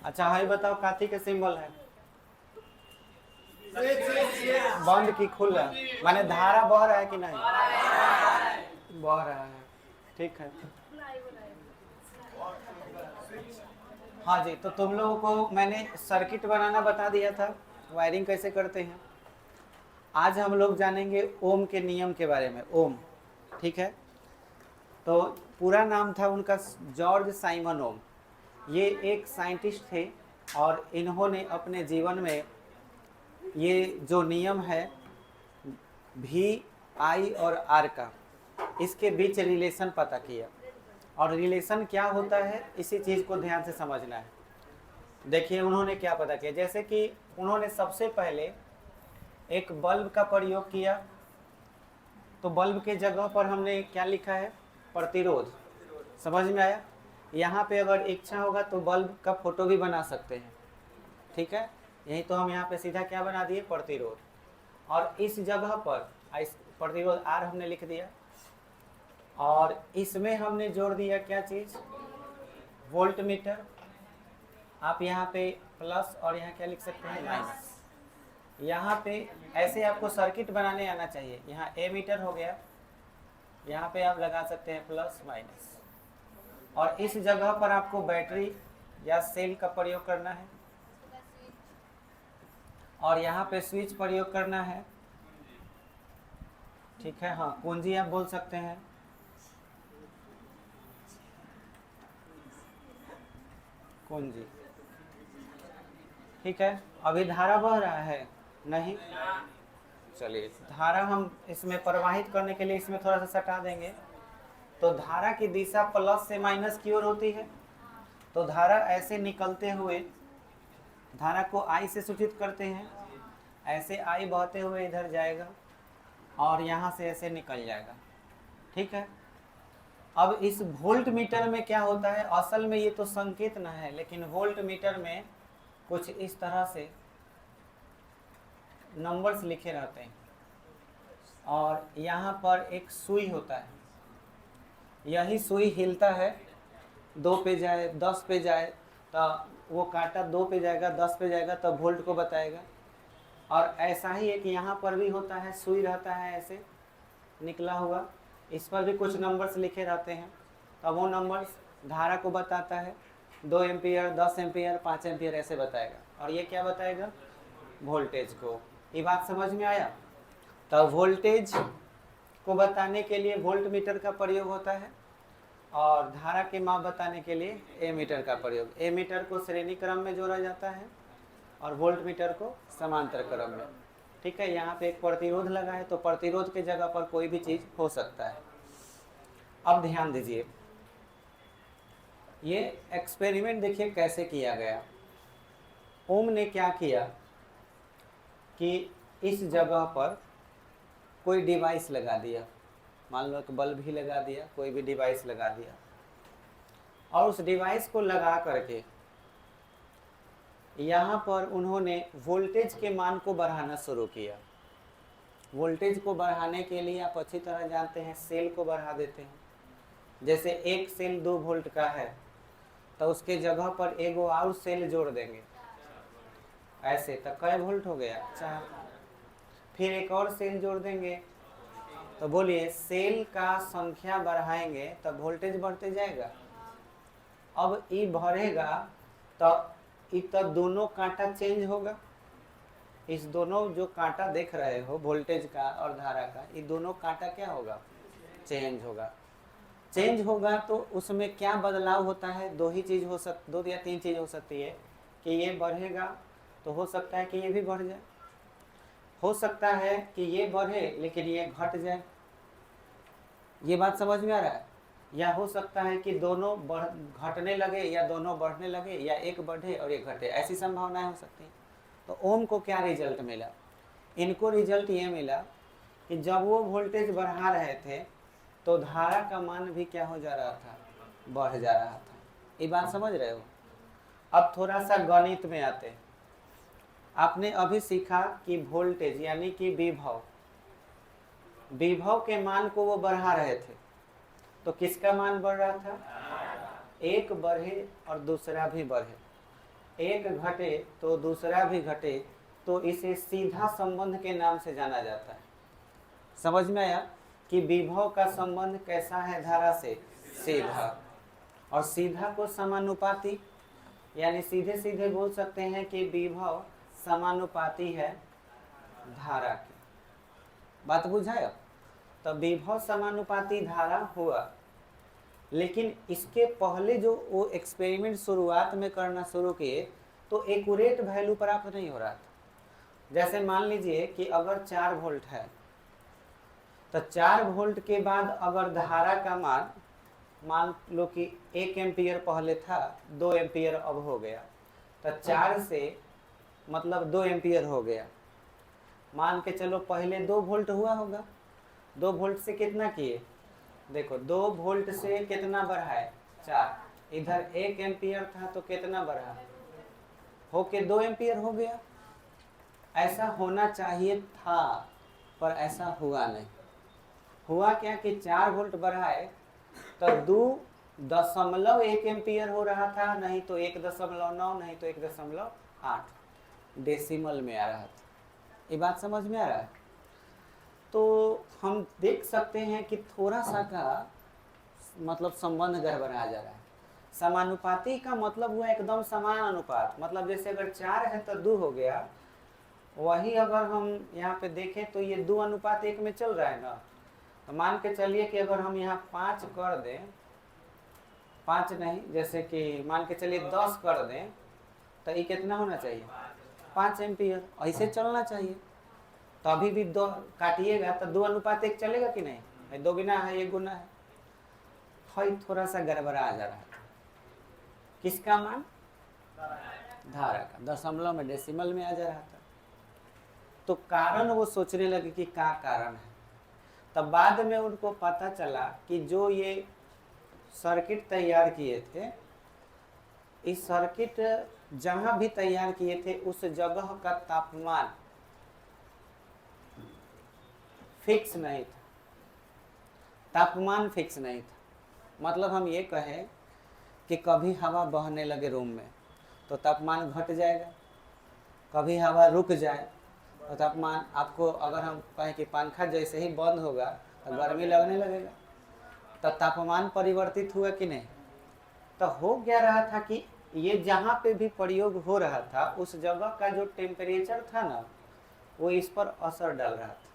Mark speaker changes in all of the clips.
Speaker 1: अच्छा भाई बताओ काती के सिंबल है बंद की खुला, माने धारा बह रहा है कि नहीं बह रहा है। ठीक है, हाँ जी। तो तुम लोगों को मैंने सर्किट बनाना बता दिया था, वायरिंग कैसे करते हैं। आज हम लोग जानेंगे ओम के नियम के बारे में। ओम, ठीक है। तो पूरा नाम था उनका जॉर्ज साइमन ओम। ये एक साइंटिस्ट थे और इन्होंने अपने जीवन में ये जो नियम है भी, आई और आर का, इसके बीच रिलेशन पता किया। और रिलेशन क्या होता है इसी चीज़ को ध्यान से समझना है। देखिए उन्होंने क्या पता किया, जैसे कि उन्होंने सबसे पहले एक बल्ब का प्रयोग किया। तो बल्ब के जगह पर हमने क्या लिखा है, प्रतिरोध। समझ में आया। यहाँ पे अगर इच्छा होगा तो बल्ब का फोटो भी बना सकते हैं, ठीक है। यही तो हम यहाँ पे सीधा क्या बना दिए, प्रतिरोध। और इस जगह पर प्रतिरोध आर हमने लिख दिया और इसमें हमने जोड़ दिया क्या चीज़, वोल्ट मीटर। आप यहाँ पे प्लस और यहाँ क्या लिख सकते हैं, माइनस। यहाँ पे ऐसे आपको सर्किट बनाने आना चाहिए। यहाँ ए मीटर हो गया, यहाँ पे आप लगा सकते हैं प्लस माइनस। और इस जगह पर आपको बैटरी या सेल का प्रयोग करना है और यहाँ पे स्विच प्रयोग करना है, ठीक है। हाँ, कुंजी आप बोल सकते हैं। कुंजी, ठीक है। अभी धारा बह रहा है नहीं, चलिए धारा हम इसमें प्रवाहित करने के लिए इसमें थोड़ा सा सटा देंगे। तो धारा की दिशा प्लस से माइनस की ओर होती है। तो धारा ऐसे निकलते हुए, धारा को आई से सूचित करते हैं, ऐसे आई बहते हुए इधर जाएगा और यहाँ से ऐसे निकल जाएगा, ठीक है। अब इस वोल्ट मीटर में क्या होता है, असल में ये तो संकेत न है, लेकिन वोल्ट मीटर में कुछ इस तरह से नंबर्स लिखे रहते हैं और यहाँ पर एक सुई होता है। यही सुई हिलता है, 2 पे जाए 10 पे जाए तो वो कांटा 2 पे जाएगा, 10 पे जाएगा तो वोल्ट को बताएगा। और ऐसा ही एक यहाँ पर भी होता है, सुई रहता है ऐसे निकला हुआ, इस पर भी कुछ नंबर्स लिखे रहते हैं। तो वो नंबर्स धारा को बताता है, 2 एम्पियर, 10 एम्पियर, 5 एम्पियर ऐसे बताएगा। और ये क्या बताएगा, वोल्टेज को। ये बात समझ में आया। तो वोल्टेज को बताने के लिए वोल्ट मीटर का प्रयोग होता है और धारा के माप बताने के लिए ए मीटर का प्रयोग। ए मीटर को श्रेणी क्रम में जोड़ा जाता है और वोल्ट मीटर को समांतर क्रम में, ठीक है। यहाँ पे एक प्रतिरोध लगा है तो प्रतिरोध के जगह पर कोई भी चीज़ हो सकता है। अब ध्यान दीजिए, ये एक्सपेरिमेंट देखिए कैसे किया गया। ओम ने क्या किया कि इस जगह पर कोई डिवाइस लगा दिया, मान लो कि बल्ब ही लगा दिया, कोई भी डिवाइस लगा दिया और उस डिवाइस को लगा करके यहाँ पर उन्होंने वोल्टेज के मान को बढ़ाना शुरू किया। वोल्टेज को बढ़ाने के लिए आप अच्छी तरह जानते हैं सेल को बढ़ा देते हैं। जैसे एक सेल 2 वोल्ट का है तो उसके जगह पर एक और सेल जोड़ देंगे, ऐसे तो कई वोल्ट हो गया, 4। फिर एक और सेल जोड़ देंगे, तो बोलिए सेल का संख्या बढ़ाएंगे तो वोल्टेज बढ़ते जाएगा। अब ई भरेगा तो तो दोनों कांटा चेंज होगा। इस दोनों जो कांटा देख रहे हो वोल्टेज का और धारा का, ये दोनों कांटा क्या होगा, चेंज होगा। चेंज होगा तो उसमें क्या बदलाव होता है, 2 ही चीज़ हो 2 या 3 चीज़ हो सकती है कि ये बढ़ेगा तो हो सकता है कि ये भी बढ़ जाए, हो सकता है कि ये बढ़े लेकिन ये घट जाए। ये बात समझ में आ रहा है। या हो सकता है कि दोनों घटने लगे या दोनों बढ़ने लगे या एक बढ़े और एक घटे, ऐसी संभावनाएं हो सकती हैं। तो ओम को क्या रिजल्ट मिला, इनको रिजल्ट ये मिला कि जब वो वोल्टेज बढ़ा रहे थे तो धारा का मान भी क्या हो जा रहा था, बढ़ जा रहा था। ये बात समझ रहे हो। अब थोड़ा सा गणित में आते हैं। आपने अभी सीखा कि वोल्टेज यानी कि विभव के मान को वो बढ़ा रहे थे, तो किसका मान बढ़ रहा था, एक बढ़े और दूसरा भी बढ़े। एक घटे तो दूसरा भी घटे तो इसे सीधा संबंध के नाम से जाना जाता है। समझ में आया कि विभव का संबंध कैसा है धारा से? सीधा। और सीधा को समानुपाती, यानी सीधे सीधे बोल सकते हैं कि विभव समानुपाती है धारा की। बात बुझाया? तो विभव समानुपाती धारा हुआ, लेकिन इसके पहले जो वो एक्सपेरिमेंट शुरुआत में करना शुरू किए तो एक्यूरेट वैल्यू प्राप्त नहीं हो रहा था। जैसे मान लीजिए कि अगर 4 वोल्ट है तो 4 वोल्ट के बाद अगर धारा का मान लो कि 1 एम्पियर पहले था, 2 एम्पियर अब हो गया, तो 4 से मतलब 2 एम्पियर हो गया। मान के चलो पहले 2 वोल्ट हुआ होगा, 2 वोल्ट से कितना किए? देखो 2 वोल्ट से कितना बढ़ा है? 4। इधर 1 एम्पियर था तो कितना बढ़ा? होके 2 एम्पियर हो गया। ऐसा होना चाहिए था पर ऐसा हुआ नहीं। हुआ क्या कि 4 वोल्ट बढ़ाए तो 2.1 एम्पियर हो रहा था, नहीं तो 1.9, नहीं तो 1.8 डेसिमल में आ रहा था। ये बात समझ में आ रहा है? तो हम देख सकते हैं कि थोड़ा सा का मतलब संबंध गड़बड़ा जा रहा है। समानुपाती का मतलब हुआ एकदम समान अनुपात, मतलब जैसे अगर 4 है तो 2 हो गया। वही अगर हम यहाँ पे देखें तो ये 2:1 में चल रहा है ना। तो मान के चलिए कि अगर हम यहाँ 5 कर दें, 5 नहीं, जैसे कि मान के चलिए 10 कर दें, तो ये कितना होना चाहिए? 5 एम्पियर। ऐसे चलना चाहिए। तो अभी भी 2 काटिएगा तो 2:1 चलेगा कि नहीं? 2 गुना है, 1 गुना है। थोड़ा सा गड़बड़ा जा रहा है। किसका मान? धारा का। दशमलव में डेसिमल में आ जा रहा था। तो कारण वो सोचने लगे कि क्या कारण है। तब बाद में उनको पता चला कि जो ये सर्किट तैयार किए थे, इस सर्किट जहां भी तैयार किए थे उस जगह का तापमान फिक्स नहीं था। तापमान फिक्स नहीं था। मतलब हम ये कहें कि कभी हवा बहने लगे रूम में तो तापमान घट जाएगा, कभी हवा रुक जाए तो तापमान, आपको अगर हम कहें कि पंखा जैसे ही बंद होगा तो गर्मी लगने लगेगा, तो तापमान परिवर्तित हुआ कि नहीं? तो हो क्या रहा था कि ये जहाँ पे भी प्रयोग हो रहा था उस जगह का जो टेम्परेचर था ना, वो इस पर असर डाल रहा था।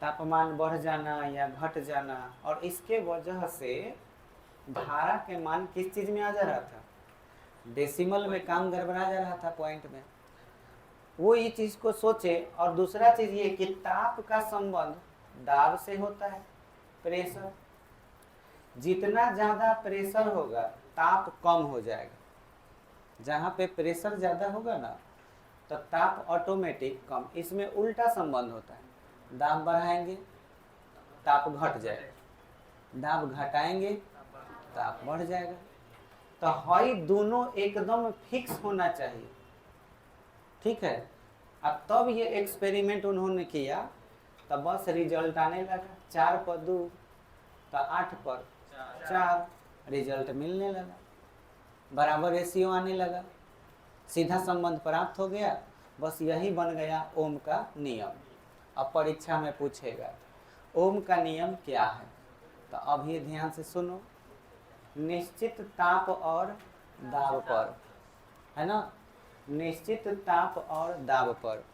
Speaker 1: तापमान बढ़ जाना या घट जाना, और इसके वजह से धारा के मान किस चीज में आ जा रहा था? डेसिमल में काम गड़बड़ा जा रहा था, पॉइंट में। वो ये चीज को सोचे। और दूसरा चीज ये कि ताप का संबंध दाब से होता है, प्रेशर। जितना ज्यादा प्रेशर होगा ताप कम हो जाएगा। जहाँ पे प्रेशर ज्यादा होगा ना तो ताप ऑटोमेटिक कम। इसमें उल्टा संबंध होता है। दाब बढ़ाएंगे ताप घट जाएगा, दाब घटाएंगे ताप बढ़ जाएगा। तो हई दोनों एकदम फिक्स होना चाहिए। ठीक है। अब तब ये एक्सपेरिमेंट उन्होंने किया, तब बस रिजल्ट आने लगा। 4 पर 2 तो 8 पर 4 रिजल्ट मिलने लगा, बराबर रेशियो आने लगा, सीधा संबंध प्राप्त हो गया। बस यही बन गया ओम का नियम। अब परीक्षा में पूछेगा ओम का नियम क्या है, तो अब ये ध्यान से सुनो। निश्चित ताप और दाब पर, है ना, निश्चित ताप और दाब पर।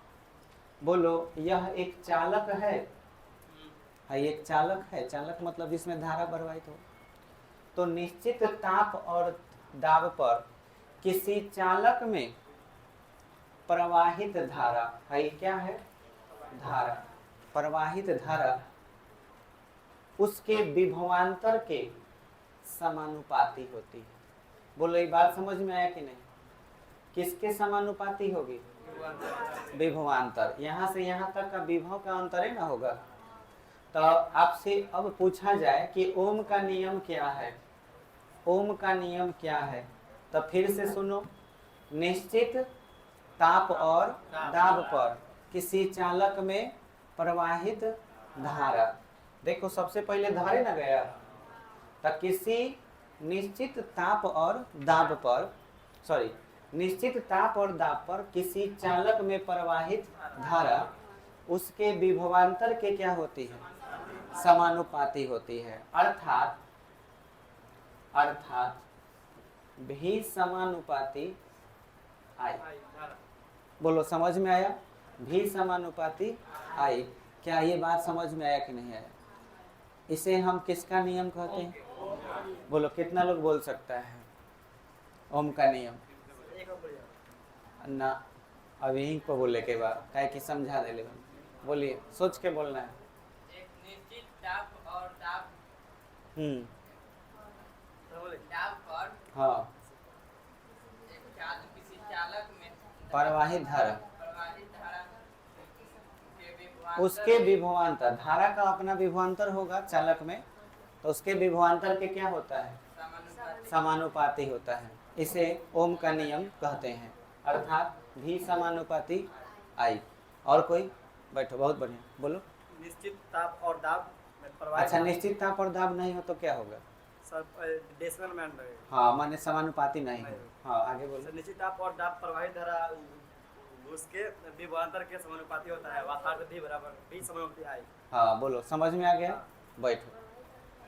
Speaker 1: बोलो, यह एक चालक है। एक चालक है। चालक मतलब जिसमें धारा प्रवाहित हो। तो निश्चित ताप और दाब पर किसी चालक में प्रवाहित धारा है, क्या है? धारा। प्रवाहित धारा उसके विभवांतर के समानुपाती होती है। बोलो, ये बात समझ में आया कि नहीं? किसके समानुपाती होगी? विभवांतर। यहाँ से यहाँ तक का विभव का अंतर है ना होगा। तो आपसे अब पूछा जाए कि ओम का नियम क्या है, ओम का नियम क्या है, तो फिर से सुनो। निश्चित ताप और दाब पर किसी चालक में प्रवाहित धारा। देखो, सबसे पहले धारे ना गया, तो किसी निश्चित ताप और दाब पर, सॉरी, निश्चित ताप और दाब पर किसी चालक में प्रवाहित धारा उसके विभवांतर के क्या होती है, समानुपाती होती है। अर्थात भी समानुपाती आई। बोलो समझ में आया? भी समानुपाती आई। क्या ये बात समझ में आया कि नहीं आया? इसे हम किसका नियम कहते हैं? बोलो कितना लोग बोल सकता है ओम का नियम? ना अभी यहीं पर बोले के बाद क्या कि समझा दे ले। बोलिए, सोच के बोलना है।
Speaker 2: एक निश्चित ताप और दाब दाब पर
Speaker 1: हाँ
Speaker 2: किसी चालक में
Speaker 1: प्रवाहित धारा
Speaker 2: के
Speaker 1: उसके विभवांतर, धारा का अपना विभवांतर होगा चालक में, तो उसके विभवांतर के क्या होता है, समानुपाती होता है। इसे ओम का नियम कहते हैं। अर्थात भी समानुपाती आई। और कोई? बैठो, बहुत बढ़िया, बोलो।
Speaker 3: निश्चित ताप और दाब में प्रवाहित।
Speaker 1: अच्छा, निश्चित ताप और दाब नहीं हो तो क्या होगा?
Speaker 3: सर डेसिमल में लगेगा।
Speaker 1: हाँ, माने समानुपाती नहीं हो। हाँ, आगे बोलो।
Speaker 3: सर निश्चित ताप और दाब प्रवाहित धारा उसके विभवांतर के समानुपाती होता है। वास्तव भी बराबर भी समानुपाती आई।
Speaker 1: हाँ बोलो, समझ में आ गया? बैठो,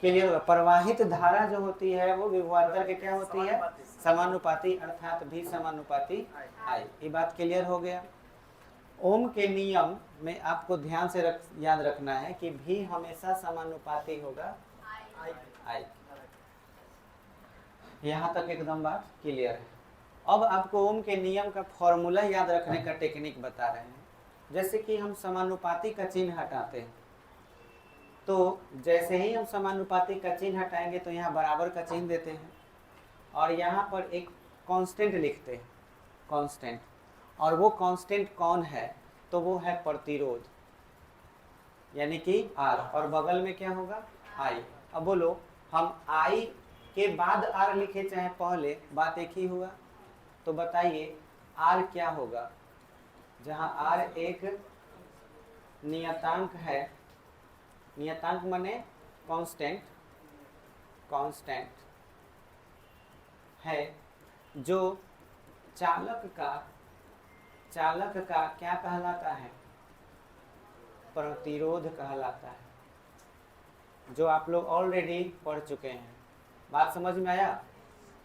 Speaker 1: क्लियर होगा। प्रवाहित धारा जो होती है वो विभवांतर के क्या होती है, समानुपाती, अर्थात भी समानुपाती आई। ये बात क्लियर हो गया। ओम के नियम में आपको ध्यान से याद रखना है कि भी हमेशा समानुपाती होगा आई। यहाँ तक एकदम बात क्लियर है। अब आपको ओम के नियम का फॉर्मूला याद रखने का टेक्निक बता रहे हैं। जैसे कि हम समानुपाती का चिन्ह हटाते हैं, तो जैसे ही हम समानुपाती का चिन्ह हटाएंगे तो यहाँ बराबर का चिन्ह देते हैं और यहाँ पर एक कांस्टेंट लिखते हैं, कांस्टेंट। और वो कांस्टेंट कौन है? तो वो है प्रतिरोध, यानी कि आर, और बगल में क्या होगा, आई। अब बोलो, हम आई के बाद आर लिखे चाहे पहले, बात एक ही हुआ। तो बताइए आर क्या होगा? जहां आर एक नियतांक है, नियतांक माने कांस्टेंट, कांस्टेंट है जो चालक का क्या कहलाता है, प्रतिरोध कहलाता है, जो आप लोग ऑलरेडी पढ़ चुके हैं। बात समझ में आया?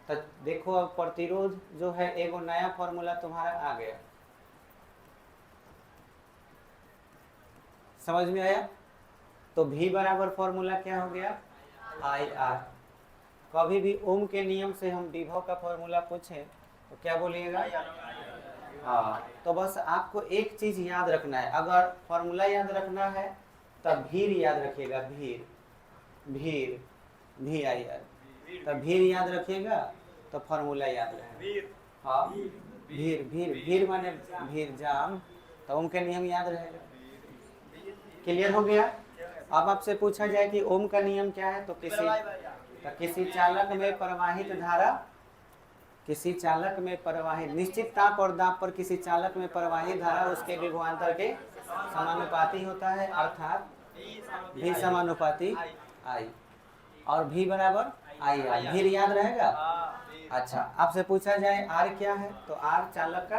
Speaker 1: तो देखो, अब प्रतिरोध जो है एगो नया फॉर्मूला तुम्हारा आ गया, समझ में आया? तो भी बराबर फॉर्मूला क्या हो गया, आई आर। कभी भी ओम के नियम से हम विभव का फॉर्मूला पूछें तो क्या बोलिएगा? हाँ, तो बस आपको एक चीज याद रखना है। अगर फॉर्मूला याद रखना है तब भीर याद रखिएगा, भीर, भीर, भी आई आर। तब भीर याद रखिएगा तो फॉर्मूला याद रहेगा। हाँ, भीर, भीर, भीर माने भीर जाम, तो ओम के नियम याद रहेगा। क्लियर हो गया? अब आपसे पूछा जाए कि ओम का नियम क्या है, तो किसी चालक में प्रवाहित धारा, किसी चालक में प्रवाहित, निश्चित ताप और दाब पर किसी चालक में प्रवाहित धारा उसके विभवांतर के समानुपाती होता है, अर्थात भी समानुपाती आई। और भी बराबर आई आर। भीर याद रहेगा? अच्छा, आपसे पूछा जाए आर क्या है, तो आर चालक का,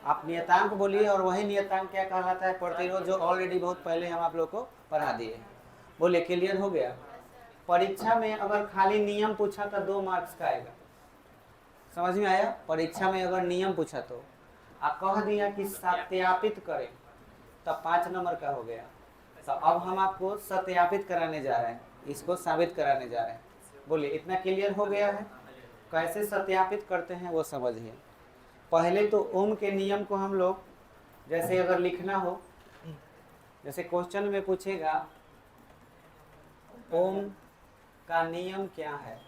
Speaker 1: आप नियतांक बोलिए, और वही नियतांक क्या कहलाता है, प्रतिरोध, जो ऑलरेडी बहुत पहले हम आप लोग को पढ़ा दिए। बोले, क्लियर हो गया? परीक्षा में अगर खाली नियम पूछा तो 2 मार्क्स का आएगा। समझ में आया? परीक्षा में अगर नियम पूछा तो आप कह दिया कि सत्यापित करें, तब 5 नंबर का हो गया। तो अब हम आपको सत्यापित कराने जा रहे हैं, इसको साबित कराने जा रहे हैं। बोलिए, इतना क्लियर हो गया है? कैसे सत्यापित करते हैं वो समझिए। पहले तो ओम के नियम को हम लोग, जैसे अगर लिखना हो, जैसे क्वेश्चन में पूछेगा ओम का नियम क्या है,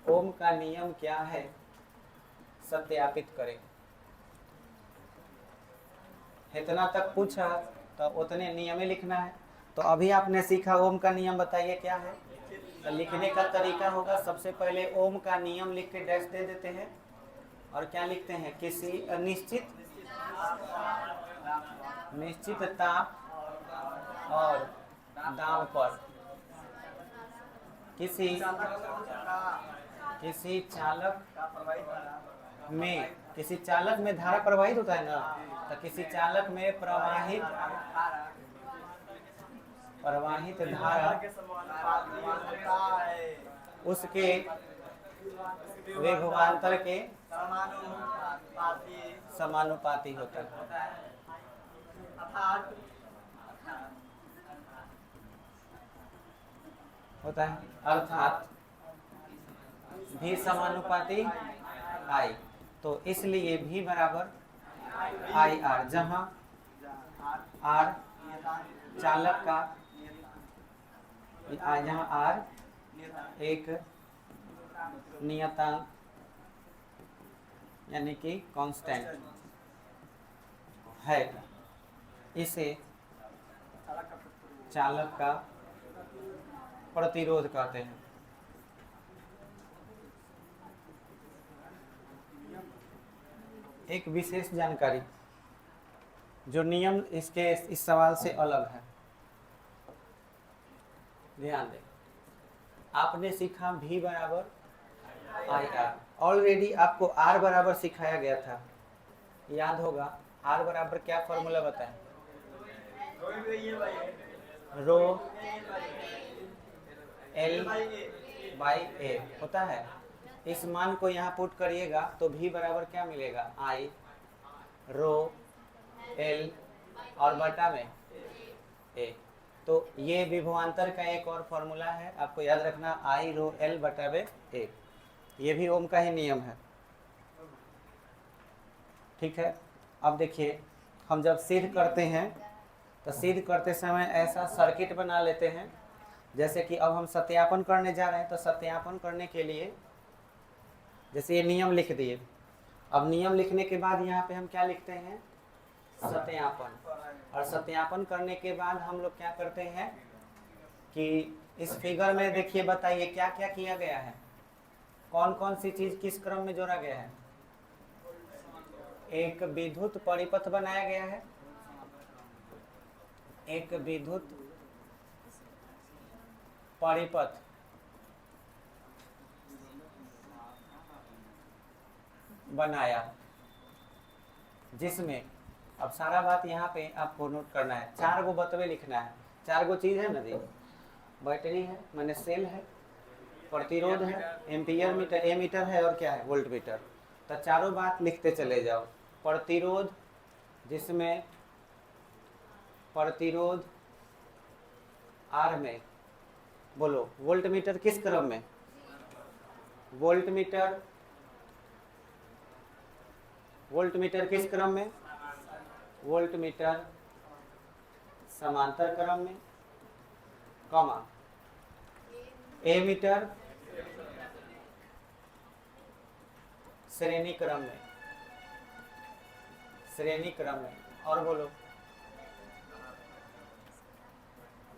Speaker 1: ओम का नियम क्या है, सत्यापित करें। इतना तक पूछा तो उतने नियम लिखना है। तो अभी आपने सीखा ओम का नियम, बताइए क्या है। तो लिखने का तरीका होगा, सबसे पहले ओम का नियम लिख के डैश दे देते हैं, और क्या लिखते हैं, किसी निश्चित ताप और दाब पर किसी चालक
Speaker 3: का प्रवाहित धारा
Speaker 1: में, किसी चालक में धारा प्रवाहित होता है ना, तो किसी चालक में प्रवाहित धारा
Speaker 3: के समानुपाती होता है।
Speaker 1: उसके विभवांतर के समानुपाती होता है।
Speaker 3: अर्थात
Speaker 1: होता है अर्थात भी समानुपाती आई, तो इसलिए भी बराबर आई आर, जहां आर चालक का, जहां आर एक नियतांक यानी कि कांस्टेंट है, इसे चालक का प्रतिरोध कहते हैं। एक विशेष जानकारी जो नियम इसके इस सवाल से अलग है, ध्यान दें। आपने सीखा V बराबर आई आर, ऑलरेडी आपको R बराबर सिखाया गया था, याद होगा। R बराबर क्या फॉर्मूला बताएं? रो L बाई A होता है। इस मान को यहाँ पुट करिएगा तो V बराबर क्या मिलेगा? I रो L और बटा में A। तो ये विभवांतर का एक और फॉर्मूला है, आपको याद रखना, I रो L बटा में A। ये भी ओम का ही नियम है, ठीक है। अब देखिए, हम जब सिद्ध करते हैं तो सिद्ध करते समय ऐसा सर्किट बना लेते हैं, जैसे कि अब हम सत्यापन करने जा रहे हैं, तो सत्यापन करने के लिए जैसे ये नियम लिख दिए। अब नियम लिखने के बाद यहाँ पे हम क्या लिखते हैं? सत्यापन। और सत्यापन करने के बाद हम लोग क्या करते हैं कि इस फिगर में देखिए, बताइए क्या क्या किया गया है, कौन कौन सी चीज किस क्रम में जोड़ा गया है। एक विद्युत परिपथ बनाया गया है, एक विद्युत परिपथ बनाया, जिसमें अब सारा बात यहाँ पे आपको नोट करना है। 4 गो बतवे लिखना है, 4 गो चीज है ना जी। बैटरी है, माने सेल है, प्रतिरोध है, एम्पियर मीटर, ए मीटर है, और क्या है? Volt meter. तो चारों बात लिखते चले जाओ। प्रतिरोध, जिसमें प्रतिरोध आर में, बोलो वोल्ट मीटर किस क्रम में? वोल्ट मीटर, वोल्ट मीटर किस क्रम में? वोल्ट मीटर समांतर क्रम में, कॉमा ए मीटर श्रेणी क्रम में, श्रेणी क्रम में, और बोलो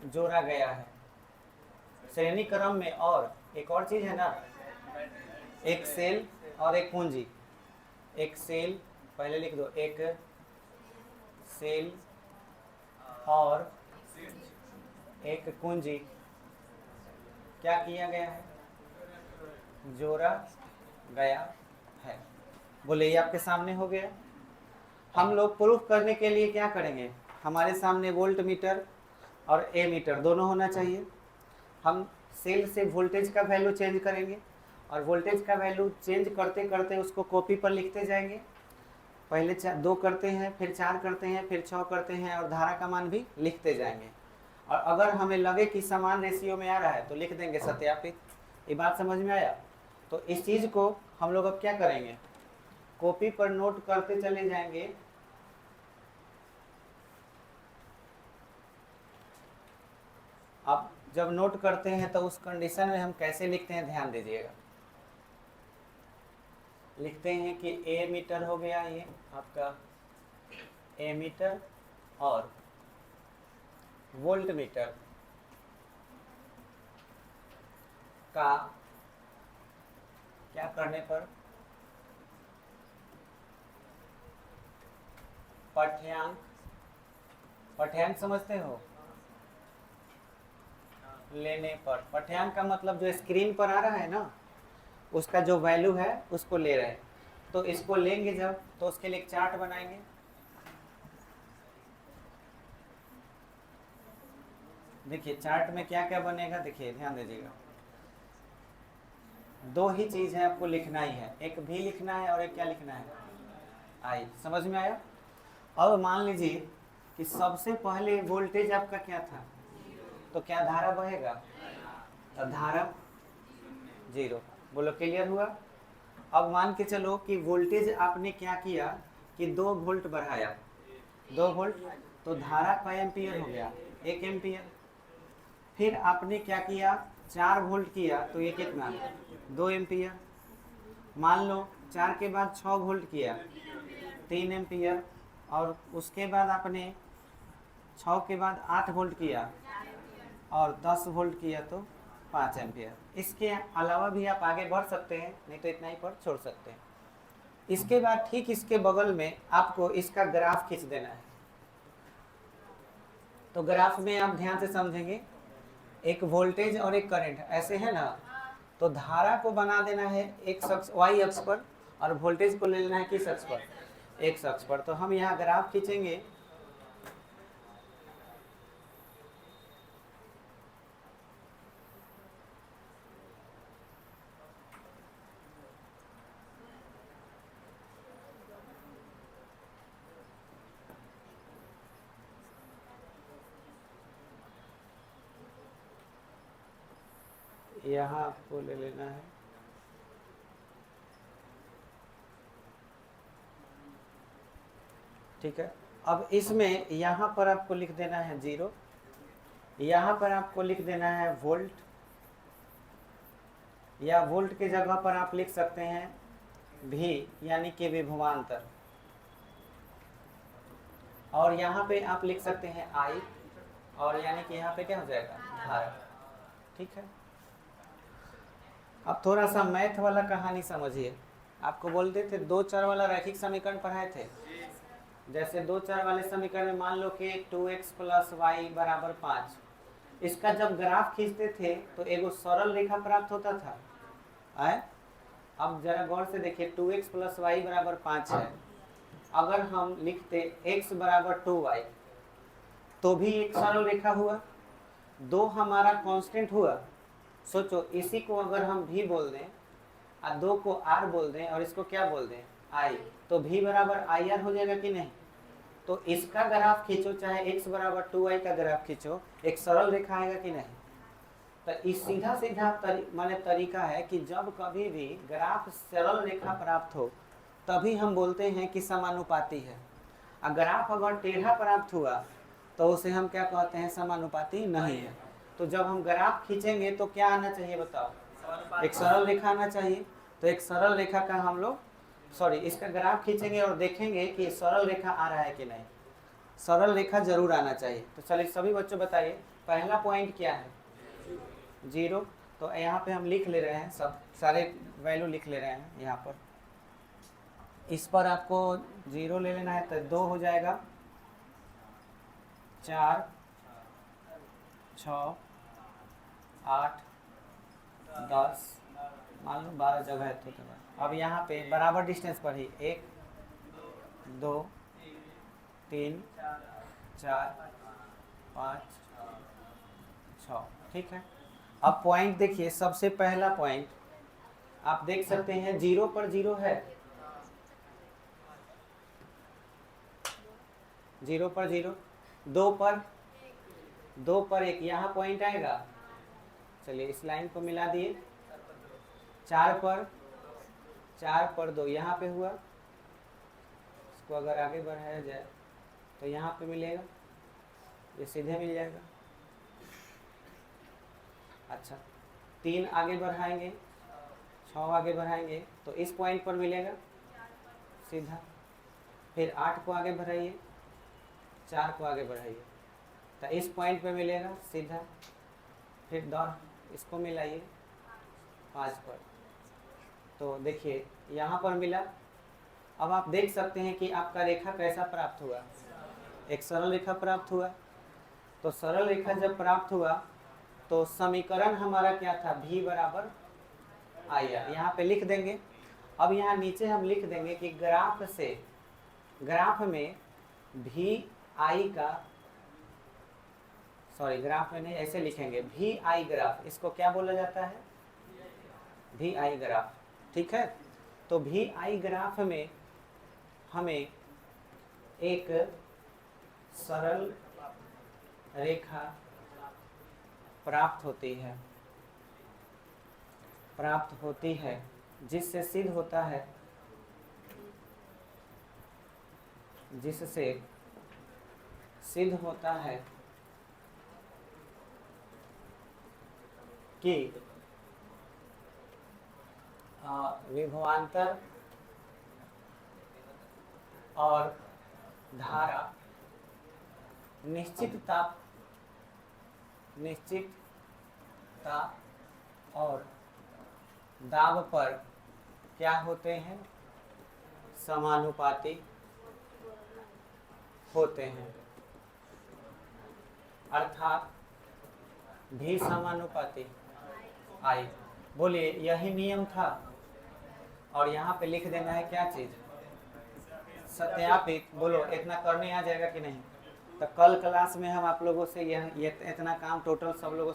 Speaker 1: जोड़ा गया है श्रेणी क्रम में। और एक और चीज है ना, एक सेल और एक पूंजी। एक सेल, पहले लिख दो, एक सेल और एक कुंजी क्या किया गया है? जोड़ा गया है। बोले ये आपके सामने हो गया। हम लोग प्रूफ करने के लिए क्या करेंगे? हमारे सामने वोल्ट मीटर और ए मीटर दोनों होना चाहिए। हम सेल से वोल्टेज का वैल्यू चेंज करेंगे, और वोल्टेज का वैल्यू चेंज करते करते उसको कॉपी पर लिखते जाएंगे। पहले 2 करते हैं, फिर 4 करते हैं, फिर 6 करते हैं, और धारा का मान भी लिखते जाएंगे। और अगर हमें लगे कि समान रेशियो में आ रहा है तो लिख देंगे सत्यापित। ये बात समझ में आया? तो इस चीज़ को हम लोग अब क्या करेंगे? कॉपी पर नोट करते चले जाएंगे। अब जब नोट करते हैं तो उस कंडीशन में हम कैसे लिखते हैं, ध्यान दीजिएगा। लिखते हैं कि ए मीटर हो गया, ये आपका ए मीटर, और वोल्ट मीटर का क्या करने पर पाठ्यांक, पाठ्यांक समझते हो? लेने पर, पाठ्यांक का मतलब जो स्क्रीन पर आ रहा है ना, उसका जो वैल्यू है उसको ले रहे हैं। तो इसको लेंगे जब, तो उसके लिए एक चार्ट बनाएंगे। देखिए चार्ट में क्या क्या बनेगा, देखिए ध्यान दीजिएगा। दो ही चीज है आपको लिखना ही है, एक भी लिखना है और एक क्या लिखना है, आई। समझ में आया? अब मान लीजिए कि सबसे पहले वोल्टेज आपका क्या था, तो क्या धारा बहेगा, तो धारा 0। बोलो क्लियर हुआ? अब मान के चलो कि वोल्टेज आपने क्या किया कि 2 वोल्ट बढ़ाया, 2 वोल्ट, तो धारा का एम्पियर हो गया 1 एम्पियर। फिर आपने क्या किया, 4 वोल्ट किया, तो ये कितना, 2 एम्पियर। मान लो 4 के बाद 6 वोल्ट किया, 3 एम्पियर। और उसके बाद आपने 6 के बाद 8 वोल्ट किया और 10 वोल्ट किया तो 5 एम्पियर। इसके अलावा भी आप आगे बढ़ सकते हैं, नहीं तो इतना ही पर छोड़ सकते हैं। इसके बाद ठीक इसके बगल में आपको इसका ग्राफ खींच देना है। तो ग्राफ में आप ध्यान से समझेंगे, एक वोल्टेज और एक करंट ऐसे है ना, तो धारा को बना देना है एक अक्ष वाई अक्ष पर और वोल्टेज को ले लेना है किस अक्ष पर, एक्स अक्ष पर। तो हम यहाँ ग्राफ खींचेंगे। यहाँ आपको ले लेना है, ठीक है। अब इसमें यहाँ पर आपको लिख देना है 0, यहाँ पर आपको लिख देना है वोल्ट, या वोल्ट के जगह पर आप लिख सकते हैं भी, यानी कि विभवांतर। और यहाँ पे आप लिख सकते हैं आई, और यानी कि यहाँ पे क्या हो जाएगा, धारा। ठीक है। अब थोड़ा सा मैथ वाला कहानी समझिए। आपको बोलते थे 2 चर वाला रैखिक समीकरण पढ़ाए थे। जैसे 2 चर वाले समीकरण में मान लो कि 2x + y = 5। इसका जब ग्राफ खींचते थे तो एगो सरल रेखा प्राप्त होता था। आए? अब जरा गौर से देखिए, 2x + y = 5 है। अगर हम लिखते x = 2y तो भी एक सरल रेखा हुआ। 2 हमारा कांस्टेंट हुआ। सोचो, इसी को अगर हम भी बोल दें और 2 को r बोल दें और इसको क्या बोल दें, i, तो v = ir हो जाएगा कि नहीं? तो इसका ग्राफ खींचो, चाहे x = 2y का ग्राफ खींचो, एक सरल रेखा आएगा कि नहीं? तो इस सीधा सीधा माने तरीका है कि जब कभी भी ग्राफ सरल रेखा प्राप्त हो तभी हम बोलते हैं कि समानुपाती है। और ग्राफ अगर टेढ़ा प्राप्त हुआ तो उसे हम क्या कहते हैं, समानुपाती नहीं है। तो जब हम ग्राफ खींचेंगे तो क्या आना चाहिए बताओ, एक सरल रेखा आना चाहिए। तो एक सरल रेखा का हम लोग इसका ग्राफ खींचेंगे और देखेंगे कि सरल रेखा आ रहा है कि नहीं। सरल रेखा जरूर आना चाहिए। तो चलिए सभी बच्चों बताइए, पहला पॉइंट क्या है, 0। तो यहाँ पे हम लिख ले रहे हैं, सब सारे वैल्यू लिख ले रहे हैं यहाँ पर। इस पर आपको 0 ले लेना है, तो 2 हो जाएगा, 4, 6, 8, 10, मान लो 12 जगह है तो अब यहाँ पे बराबर डिस्टेंस पर ही 1, 2, 3, 4, 5, 6। ठीक है। अब पॉइंट देखिए, सबसे पहला पॉइंट आप देख सकते हैं 0 पर 0 है, 0 पर 0, 2 पर 1, यहाँ पॉइंट आएगा। चलिए इस लाइन को मिला दिए। 4 पर 2 यहाँ पे हुआ। इसको अगर आगे बढ़ाया जाए तो यहाँ पे मिलेगा, ये सीधे मिल जाएगा। अच्छा, 3 आगे बढ़ाएंगे, 6 आगे बढ़ाएंगे तो इस पॉइंट पर मिलेगा सीधा। फिर 8 को आगे बढ़ाइए, 4 को आगे बढ़ाइए तो इस पॉइंट पे मिलेगा सीधा। फिर 10 इसको मिलाइए 5 पर, तो देखिए यहाँ पर मिला। अब आप देख सकते हैं कि आपका रेखा कैसा प्राप्त हुआ, एक सरल रेखा प्राप्त हुआ। तो सरल रेखा जब प्राप्त हुआ तो समीकरण हमारा क्या था, v = आई आर, यहाँ पे लिख देंगे। अब यहाँ नीचे हम लिख देंगे कि ग्राफ से, ग्राफ में भी आई का, सॉरी ग्राफ में नहीं, ऐसे लिखेंगे भी आई ग्राफ, इसको क्या बोला जाता है, भी आई ग्राफ, ठीक है। तो भी आई ग्राफ में हमें एक सरल रेखा प्राप्त होती है जिससे सिद्ध होता है, जिससे सिद्ध होता है कि विभवांतर और धारा निश्चितता और दाब पर क्या होते हैं, समानुपाती होते हैं, अर्थात भी समानुपाती आई। बोलिए यही नियम था, और यहाँ पे लिख देना है क्या चीज, सत्यापित। बोलो इतना करने आ जाएगा कि नहीं। तो कल क्लास में हम आप लोगों से यह इतना काम टोटल सब लोगों